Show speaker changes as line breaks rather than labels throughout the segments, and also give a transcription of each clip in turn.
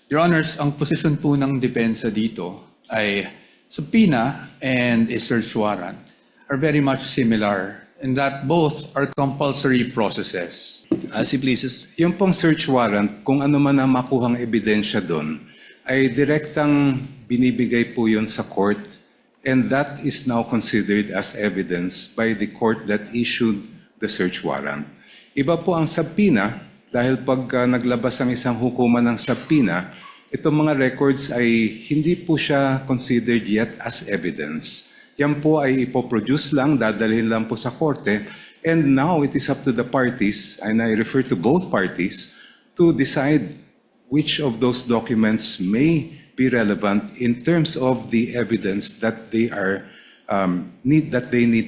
Your Honors, ang posisyon po ng depensa dito ay subpoena and a search warrant are very much similar in that both are compulsory processes.
As he pleases.
Yung pong search warrant, kung ano man ang makuhang ebidensya doon, ay direktang binibigay po yun sa court, and that is now considered as evidence by the court that issued the search warrant. Iba po ang subpoena, dahil pag naglabas ang isang hukuman ng subpoena, itong mga records ay hindi po siya considered yet as evidence. Yan po ay ipoproduce lang, dadalhin lang po sa korte, and now it is up to the parties, and I refer to both parties, to decide which of those documents may be relevant in terms of the evidence that they are need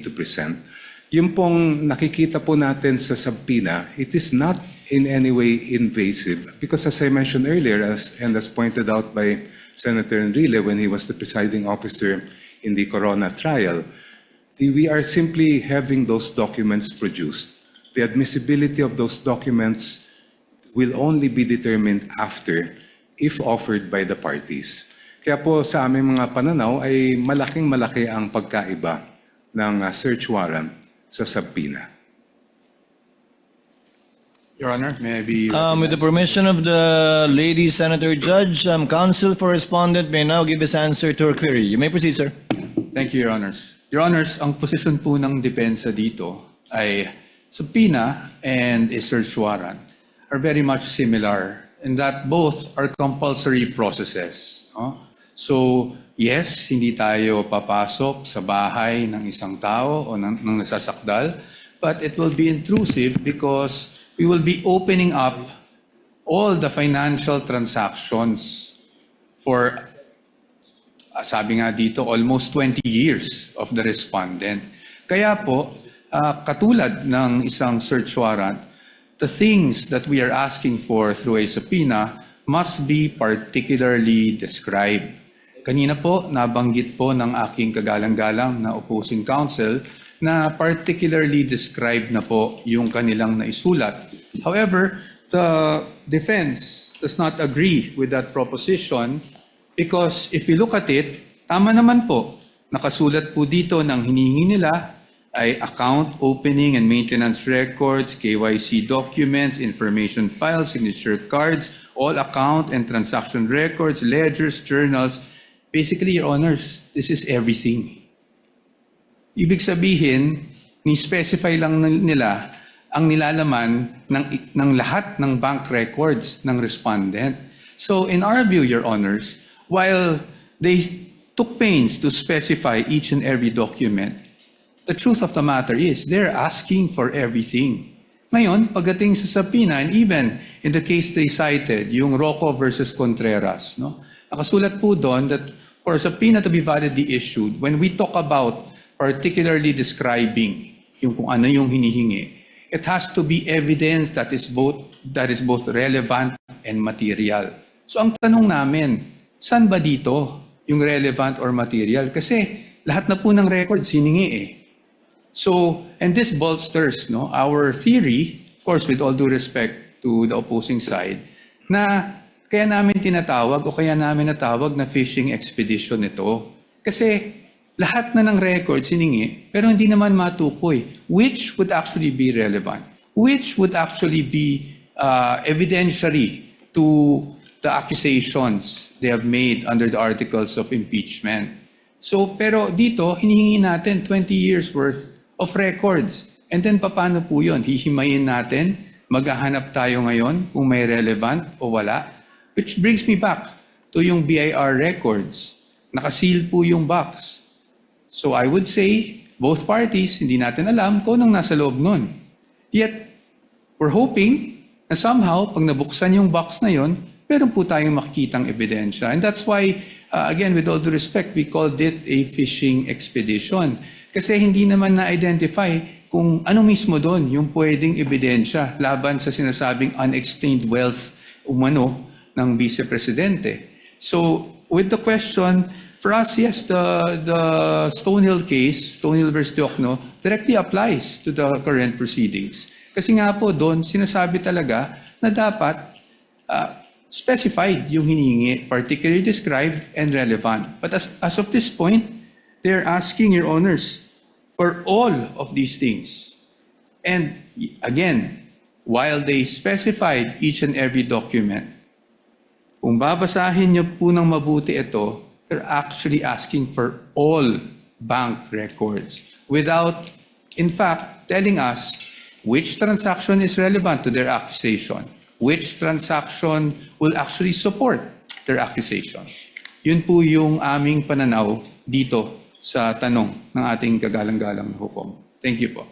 to present. Yung pong nakikita po natin sa subpoena, it is not in any way invasive because, as I mentioned earlier, and as pointed out by Senator Enrile when he was the presiding officer in the Corona trial, we are simply having those documents produced. The admissibility of those documents will only be determined after if offered by the parties. Kaya po sa aming mga pananaw ay malaking-malaki ang pagkaiba ng search warrant sa subpoena.
Your Honor, may I be
With the permission of the lady Senator Judge, counsel for respondent may now give his answer to her query. You may proceed, sir.
Thank you, Your Honors. Your Honors, ang posisyon po ng depensa dito ay subpoena and a search warrant are very much similar in that both are compulsory processes. No? So, yes, hindi tayo papasok sa bahay ng isang tao o ng nasasakdal, but it will be intrusive because we will be opening up all the financial transactions for, sabi nga dito, almost 20 years of the respondent. Kaya po, katulad ng isang search warrant, the things that we are asking for through a subpoena must be particularly described. Kanina po, nabanggit po ng aking kagalang-galang na opposing counsel na particularly described na po yung kanilang naisulat. However, the defense does not agree with that proposition because if you look at it, tama naman po, nakasulat po dito ng hinihingi nila ay account opening and maintenance records, KYC documents, information files, signature cards, all account and transaction records, ledgers, journals. Basically, Your Honors, this is everything. Ibig sabihin, ni-specify lang nila ang nilalaman ng lahat ng bank records ng respondent. So in our view, Your Honors, while they took pains to specify each and every document, the truth of the matter is they're asking for everything. Ngayon, pagdating sa subpoena, and even in the case they cited, yung Rocco versus Contreras, no? Nakasulat po doon that for a subpoena to be validly issued, when we talk about particularly describing yung kung ano yung hinihingi, it has to be evidence that is both relevant and material. So ang tanong namin, saan ba dito yung relevant or material? Kasi lahat na po ng records hiningi eh. So, and this bolsters our theory, of course with all due respect to the opposing side, na kaya namin tinatawag o kaya namin natawag na fishing expedition ito. Kasi lahat na ng records hiningi, pero hindi naman matukoy which would actually be relevant, which would actually be evidentiary to the accusations they have made under the articles of impeachment. So, pero dito, hinihingi natin 20 years worth of records. And then, paano po yun? Hihimayin natin, maghahanap tayo ngayon kung may relevant o wala. Which brings me back to yung BIR records. Nakaseal po yung box. So I would say, both parties, hindi natin alam kung anong nasa loob nun. Yet, we're hoping na somehow, pag nabuksan yung box na yon, meron po tayong makikitang ebidensya. And that's why, again, with all due respect, we called it a fishing expedition. Kasi hindi naman na-identify kung ano mismo doon yung pwedeng ebidensya laban sa sinasabing unexplained wealth umano ng Vice Presidente. So, with the question, for us, yes, the Stonehill case, Stonehill versus Diokno, directly applies to the current proceedings. Kasi nga po doon, sinasabi talaga na dapat specified yung hiningi, particularly described and relevant. But as of this point, they're asking, Your Honors, for all of these things. And again, while they specified each and every document, kung babasahin niyo po ng mabuti ito, they're actually asking for all bank records without, in fact, telling us which transaction is relevant to their accusation, which transaction will actually support their accusation. Yun po yung aming pananaw dito sa tanong ng ating kagalang-galang na hukom. Thank you po.